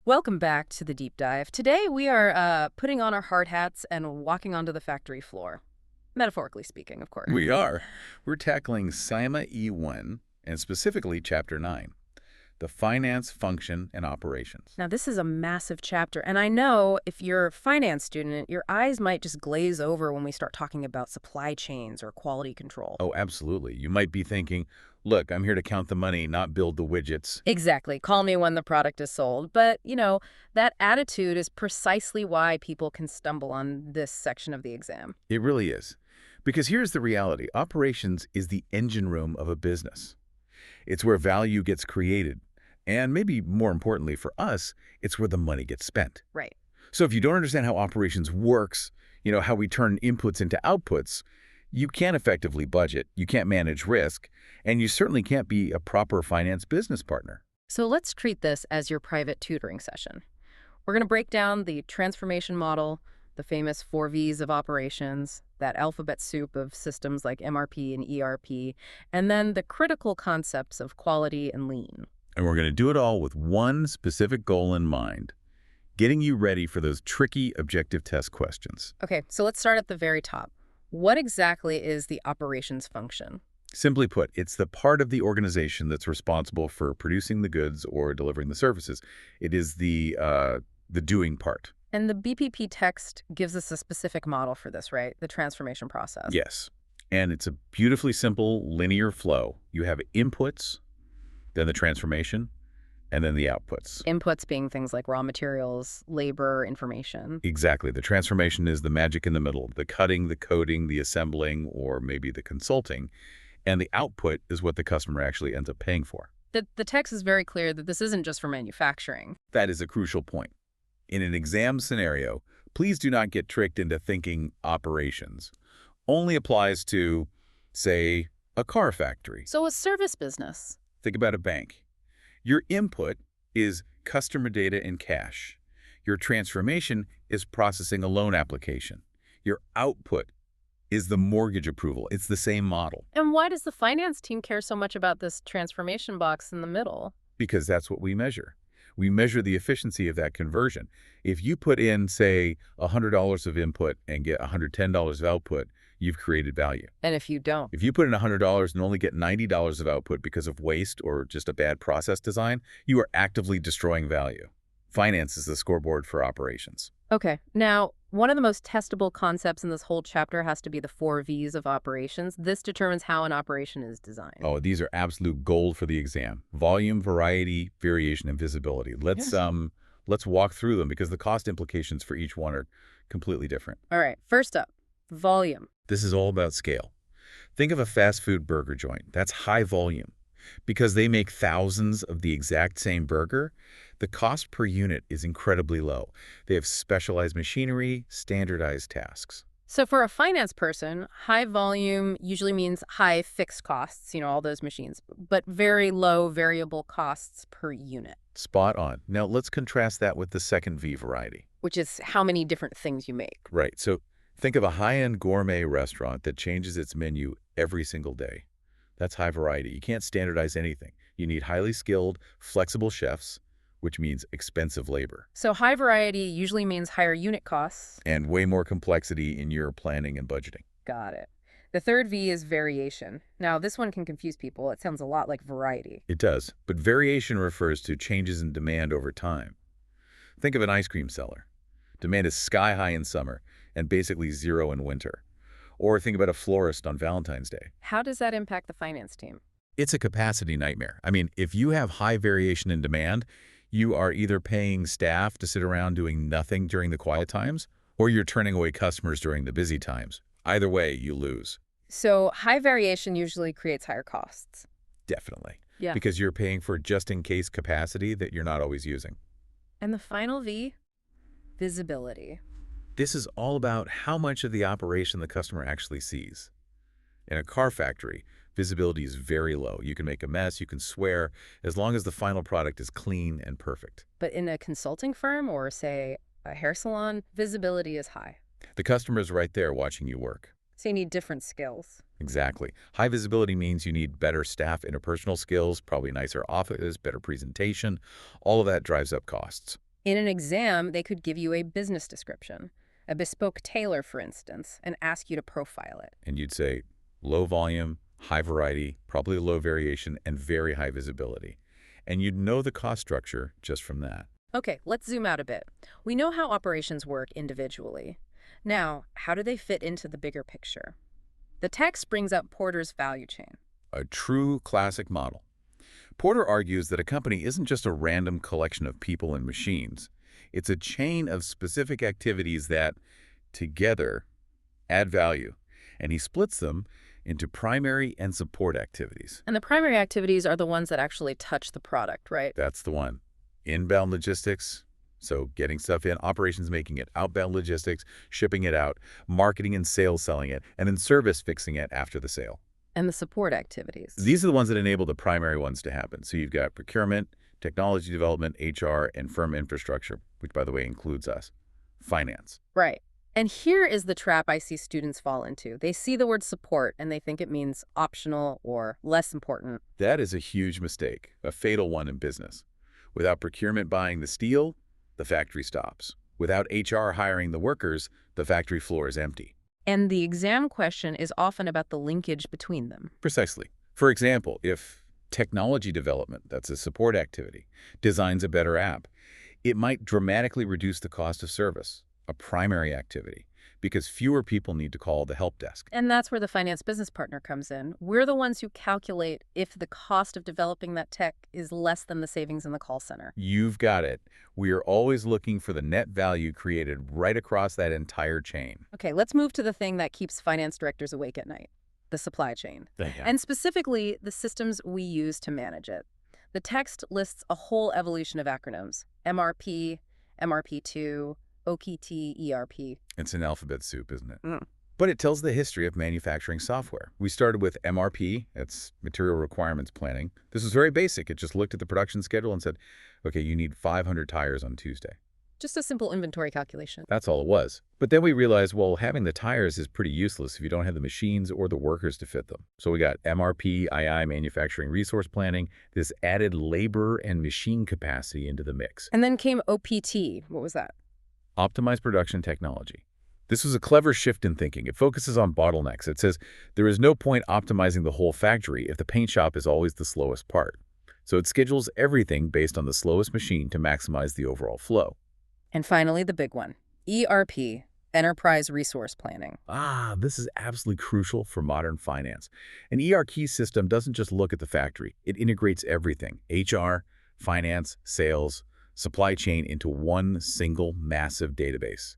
Welcome back to the deep dive. Today we are putting on our hard hats and walking onto the factory floor. Metaphorically speaking, of course. We are. We're tackling CIMA E1, and specifically Chapter 9, the Finance, Function, and Operations. Now, this is a massive chapter, and I know if you're a finance student, your eyes might just glaze over when we start talking about supply chains or quality control. Oh, absolutely. You might be thinking, look, I'm here to count the money, not build the widgets. Exactly. Call me when the product is sold. But, that attitude is precisely why people can stumble on this section of the exam. It really is. Because here's the reality. Operations is the engine room of a business. It's where value gets created. And maybe more importantly for us, it's where the money gets spent. Right. So if you don't understand how operations works, how we turn inputs into outputs, you can't effectively budget, you can't manage risk, and you certainly can't be a proper finance business partner. So let's treat this as your private tutoring session. We're going to break down the transformation model, the famous 4 V's of operations, that alphabet soup of systems like MRP and ERP, and then the critical concepts of quality and lean. And we're going to do it all with one specific goal in mind, getting you ready for those tricky objective test questions. Okay, so let's start at the very top. What exactly is the operations function? Simply put, it's the part of the organization that's responsible for producing the goods or delivering the services. It is the doing part. And the BPP text gives us a specific model for this, right? The transformation process. Yes. And it's a beautifully simple linear flow. You have inputs, then the transformation, and then the outputs. Inputs being things like raw materials, labor, information. Exactly. The transformation is the magic in the middle, the cutting, the coding, the assembling, or maybe the consulting. And the output is what the customer actually ends up paying for. The text is very clear that this isn't just for manufacturing. That is a crucial point. In an exam scenario, please do not get tricked into thinking operations only applies to, say, a car factory. So a service business. Think about a bank. Your input is customer data and cash. Your transformation is processing a loan application. Your output is the mortgage approval. It's the same model. And why does the finance team care so much about this transformation box in the middle? Because that's what we measure. We measure the efficiency of that conversion. If you put in, say, $100 of input and get $110 of output, you've created value. And if you don't? If you put in $100 and only get $90 of output because of waste or just a bad process design, you are actively destroying value. Finance is the scoreboard for operations. Okay. Now, one of the most testable concepts in this whole chapter has to be the 4 V's of operations. This determines how an operation is designed. Oh, these are absolute gold for the exam. Volume, variety, variation, and visibility. Let's walk through them because the cost implications for each one are completely different. All right. First up, volume. This is all about scale. Think of a fast food burger joint. That's high volume. Because they make thousands of the exact same burger, the cost per unit is incredibly low. They have specialized machinery, standardized tasks. So for a finance person, high volume usually means high fixed costs, all those machines, but very low variable costs per unit. Spot on. Now let's contrast that with the second V variety. Which is how many different things you make. Right. So think of a high-end gourmet restaurant that changes its menu every single day. That's high variety. You can't standardize anything. You need highly skilled, flexible chefs, which means expensive labor. So high variety usually means higher unit costs. And way more complexity in your planning and budgeting. Got it. The third V is variation. Now, this one can confuse people. It sounds a lot like variety. It does, but variation refers to changes in demand over time. Think of an ice cream seller. Demand is sky high in summer and basically zero in winter. Or think about a florist on Valentine's Day. How does that impact the finance team? It's a capacity nightmare. I mean, if you have high variation in demand, you are either paying staff to sit around doing nothing during the quiet times, or you're turning away customers during the busy times. Either way, you lose. So high variation usually creates higher costs. Definitely. Yeah. Because you're paying for just-in-case capacity that you're not always using. And the final V, visibility. This is all about how much of the operation the customer actually sees. In a car factory, visibility is very low. You can make a mess, you can swear, as long as the final product is clean and perfect. But in a consulting firm or, say, a hair salon, visibility is high. The customer is right there watching you work. So you need different skills. Exactly. High visibility means you need better staff interpersonal skills, probably nicer office, better presentation. All of that drives up costs. In an exam, they could give you a business description, a bespoke tailor, for instance, and ask you to profile it. And you'd say low volume, high variety, probably low variation, and very high visibility. And you'd know the cost structure just from that. Okay, let's zoom out a bit. We know how operations work individually. Now, how do they fit into the bigger picture? The text brings up Porter's value chain. A true classic model. Porter argues that a company isn't just a random collection of people and machines. It's a chain of specific activities that, together, add value. And he splits them into primary and support activities. And the primary activities are the ones that actually touch the product, right? That's the one. Inbound logistics, so getting stuff in, operations making it, outbound logistics, shipping it out, marketing and sales selling it, and then service fixing it after the sale. And the support activities. These are the ones that enable the primary ones to happen. So you've got procurement, technology development, HR, and firm infrastructure, which, by the way, includes us. Finance. Right. And here is the trap I see students fall into. They see the word support and they think it means optional or less important. That is a huge mistake, a fatal one in business. Without procurement buying the steel, the factory stops. Without HR hiring the workers, the factory floor is empty. And the exam question is often about the linkage between them. Precisely. For example, if technology development, that's a support activity, designs a better app, it might dramatically reduce the cost of service, a primary activity, because fewer people need to call the help desk. And that's where the finance business partner comes in. We're the ones who calculate if the cost of developing that tech is less than the savings in the call center. You've got it. We are always looking for the net value created right across that entire chain. Okay, let's move to the thing that keeps finance directors awake at night, the supply chain. And specifically, the systems we use to manage it. The text lists a whole evolution of acronyms: MRP, MRP2, OKT, ERP. It's an alphabet soup, isn't it? Mm. But it tells the history of manufacturing software. We started with MRP, that's Material Requirements Planning. This was very basic. It just looked at the production schedule and said, okay, you need 500 tires on Tuesday. Just a simple inventory calculation. That's all it was. But then we realized, well, having the tires is pretty useless if you don't have the machines or the workers to fit them. So we got MRP, II, Manufacturing Resource Planning, this added labor and machine capacity into the mix. And then came OPT. What was that? Optimized Production Technology. This was a clever shift in thinking. It focuses on bottlenecks. It says there is no point optimizing the whole factory if the paint shop is always the slowest part. So it schedules everything based on the slowest machine to maximize the overall flow. And finally, the big one, ERP, Enterprise Resource Planning. This is absolutely crucial for modern finance. An ERP system doesn't just look at the factory. It integrates everything: HR, finance, sales, supply chain into one single massive database.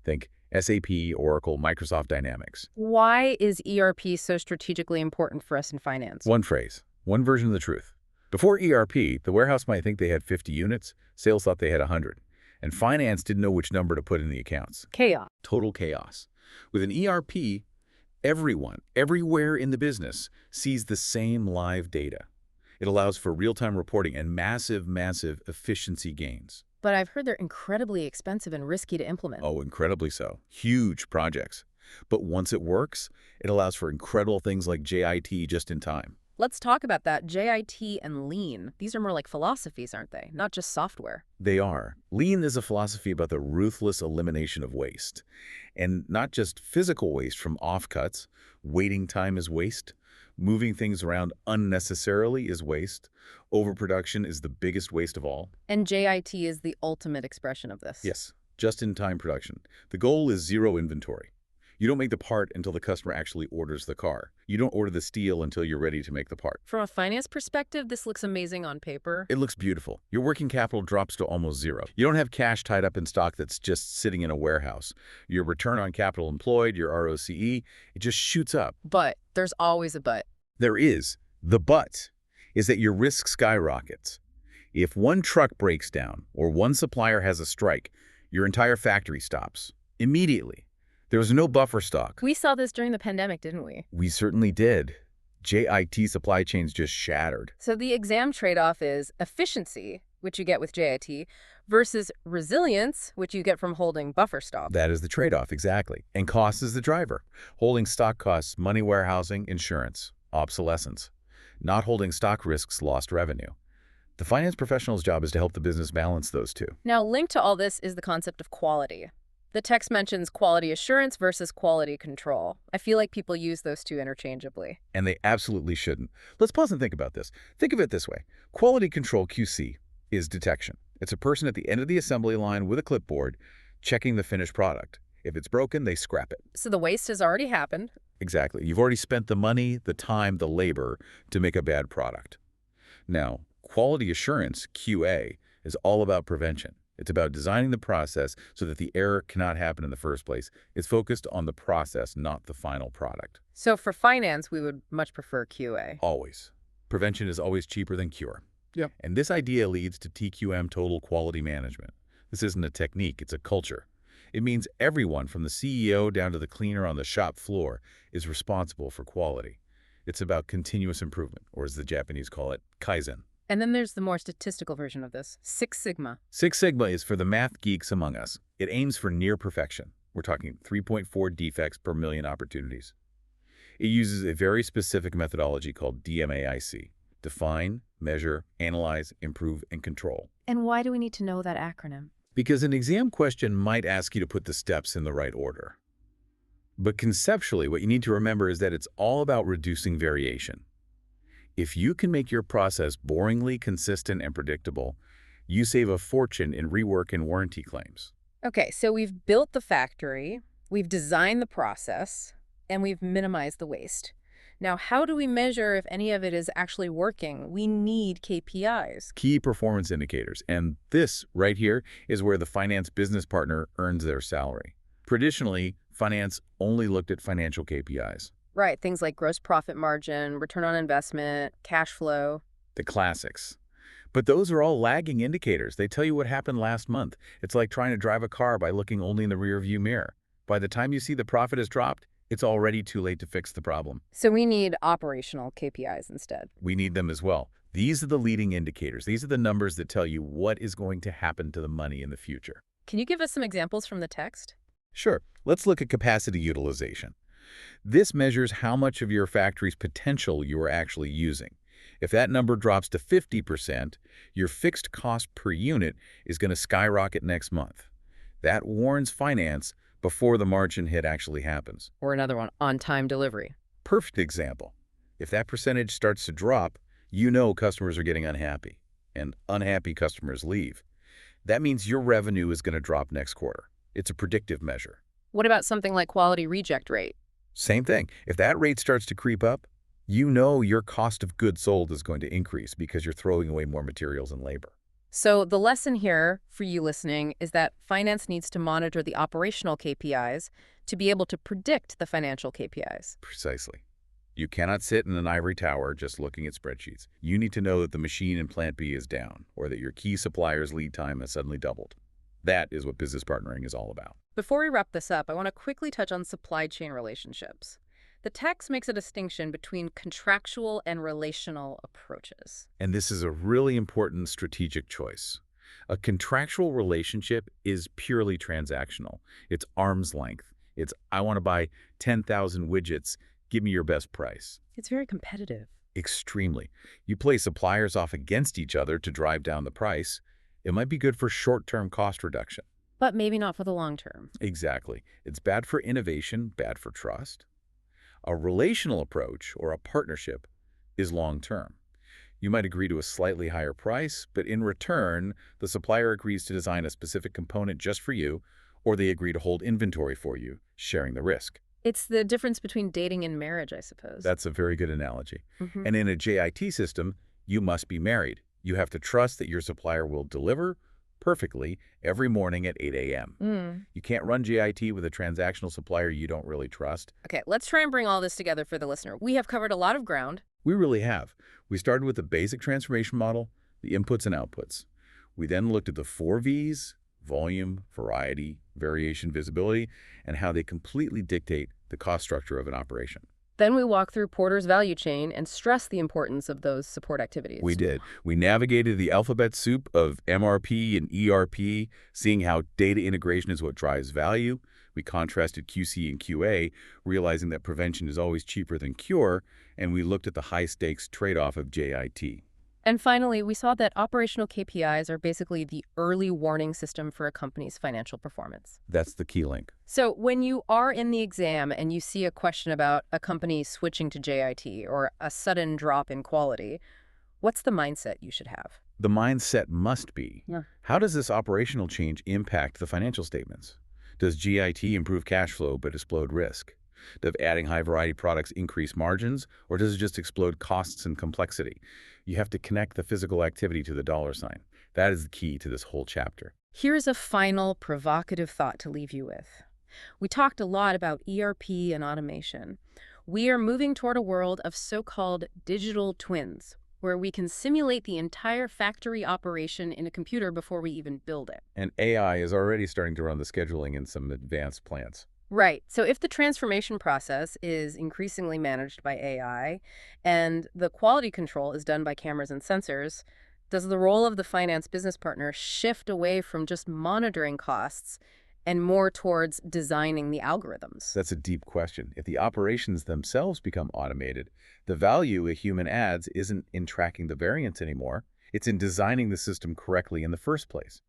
Think SAP, Oracle, Microsoft Dynamics. Why is ERP so strategically important for us in finance? One phrase, one version of the truth. Before ERP, the warehouse might think they had 50 units, sales thought they had 100, and finance didn't know which number to put in the accounts. Chaos. Total chaos. With an ERP, everyone, everywhere in the business sees the same live data. It allows for real-time reporting and massive, massive efficiency gains. But I've heard they're incredibly expensive and risky to implement. Oh, incredibly so. Huge projects. But once it works, it allows for incredible things like JIT just in time. Let's talk about that. JIT and Lean. These are more like philosophies, aren't they? Not just software. They are. Lean is a philosophy about the ruthless elimination of waste. And not just physical waste from offcuts. Waiting time is waste. Moving things around unnecessarily is waste. Overproduction is the biggest waste of all. And JIT is the ultimate expression of this. Yes, just-in-time production. The goal is zero inventory. You don't make the part until the customer actually orders the car. You don't order the steel until you're ready to make the part. From a finance perspective, this looks amazing on paper. It looks beautiful. Your working capital drops to almost zero. You don't have cash tied up in stock that's just sitting in a warehouse. Your return on capital employed, your ROCE, it just shoots up. But there's always a but. There is. The but is that your risk skyrockets. If one truck breaks down or one supplier has a strike, your entire factory stops immediately. There was no buffer stock. We saw this during the pandemic, didn't we? We certainly did. JIT supply chains just shattered. So the exam trade-off is efficiency, which you get with JIT, versus resilience, which you get from holding buffer stock. That is the trade-off, exactly. And cost is the driver. Holding stock costs money, warehousing, insurance, obsolescence. Not holding stock risks lost revenue. The finance professional's job is to help the business balance those two. Now, linked to all this is the concept of quality. The text mentions quality assurance versus quality control. I feel like people use those two interchangeably. And they absolutely shouldn't. Let's pause and think about this. Think of it this way. Quality control QC is detection. It's a person at the end of the assembly line with a clipboard checking the finished product. If it's broken, they scrap it. So the waste has already happened. Exactly. You've already spent the money, the time, the labor to make a bad product. Now, quality assurance, QA, is all about prevention. It's about designing the process so that the error cannot happen in the first place. It's focused on the process, not the final product. So for finance, we would much prefer QA. Always. Prevention is always cheaper than cure. Yep. And this idea leads to TQM, total quality management. This isn't a technique, it's a culture. It means everyone from the CEO down to the cleaner on the shop floor is responsible for quality. It's about continuous improvement, or as the Japanese call it, Kaizen. And then there's the more statistical version of this, Six Sigma. Six Sigma is for the math geeks among us. It aims for near perfection. We're talking 3.4 defects per million opportunities. It uses a very specific methodology called DMAIC. Define, measure, analyze, improve, and control. And why do we need to know that acronym? Because an exam question might ask you to put the steps in the right order. But conceptually, what you need to remember is that it's all about reducing variation. If you can make your process boringly consistent and predictable, you save a fortune in rework and warranty claims. Okay, so we've built the factory, we've designed the process, and we've minimized the waste. Now, how do we measure if any of it is actually working? We need KPIs. Key performance indicators. And this right here is where the finance business partner earns their salary. Traditionally, finance only looked at financial KPIs. Right, things like gross profit margin, return on investment, cash flow. The classics. But those are all lagging indicators. They tell you what happened last month. It's like trying to drive a car by looking only in the rearview mirror. By the time you see the profit has dropped, it's already too late to fix the problem. So we need operational KPIs instead. We need them as well. These are the leading indicators. These are the numbers that tell you what is going to happen to the money in the future. Can you give us some examples from the text? Sure. Let's look at capacity utilization. This measures how much of your factory's potential you are actually using. If that number drops to 50%, your fixed cost per unit is going to skyrocket next month. That warns finance before the margin hit actually happens. Or another one, on-time delivery. Perfect example. If that percentage starts to drop, you know customers are getting unhappy, and unhappy customers leave. That means your revenue is going to drop next quarter. It's a predictive measure. What about something like quality reject rate? Same thing. If that rate starts to creep up, you know your cost of goods sold is going to increase because you're throwing away more materials and labor. So the lesson here for you listening is that finance needs to monitor the operational KPIs to be able to predict the financial KPIs. Precisely. You cannot sit in an ivory tower just looking at spreadsheets. You need to know that the machine in Plant B is down, or that your key supplier's lead time has suddenly doubled. That is what business partnering is all about. Before we wrap this up, I want to quickly touch on supply chain relationships. The text makes a distinction between contractual and relational approaches. And this is a really important strategic choice. A contractual relationship is purely transactional. It's arm's length. It's, I want to buy 10,000 widgets. Give me your best price. It's very competitive. Extremely. You play suppliers off against each other to drive down the price. It might be good for short-term cost reduction. But maybe not for the long term. Exactly. It's bad for innovation, bad for trust. A relational approach, or a partnership, is long-term. You might agree to a slightly higher price, but in return, the supplier agrees to design a specific component just for you, or they agree to hold inventory for you, sharing the risk. It's the difference between dating and marriage, I suppose. That's a very good analogy. And in a JIT system, you must be married. You have to trust that your supplier will deliver perfectly every morning at 8 a.m. You can't run JIT with a transactional supplier you don't really trust. Okay, let's try and bring all this together for the listener. We have covered a lot of ground. We really have. We started with the basic transformation model, the inputs and outputs. We then looked at the 4 V's, volume, variety, variation, visibility, and how they completely dictate the cost structure of an operation. Then we walked through Porter's value chain and stressed the importance of those support activities. We did. We navigated the alphabet soup of MRP and ERP, seeing how data integration is what drives value. We contrasted QC and QA, realizing that prevention is always cheaper than cure, and we looked at the high-stakes trade-off of JIT. And finally, we saw that operational KPIs are basically the early warning system for a company's financial performance. That's the key link. So when you are in the exam and you see a question about a company switching to JIT or a sudden drop in quality, what's the mindset you should have? The mindset must be, Yeah. how does this operational change impact the financial statements? Does GIT improve cash flow but explode risk? Does adding high-variety products increase margins, or does it just explode costs and complexity? You have to connect the physical activity to the dollar sign. That is the key to this whole chapter. Here's a final provocative thought to leave you with. We talked a lot about ERP and automation. We are moving toward a world of so-called digital twins, where we can simulate the entire factory operation in a computer before we even build it. And AI is already starting to run the scheduling in some advanced plants. Right. So if the transformation process is increasingly managed by AI and the quality control is done by cameras and sensors, does the role of the finance business partner shift away from just monitoring costs and more towards designing the algorithms? That's a deep question. If the operations themselves become automated, the value a human adds isn't in tracking the variance anymore. It's in designing the system correctly in the first place.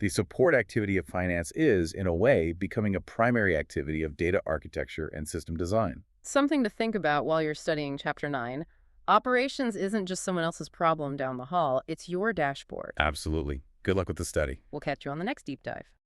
The support activity of finance is, in a way, becoming a primary activity of data architecture and system design. Something to think about while you're studying Chapter 9. Operations isn't just someone else's problem down the hall, it's your dashboard. Absolutely. Good luck with the study. We'll catch you on the next deep dive.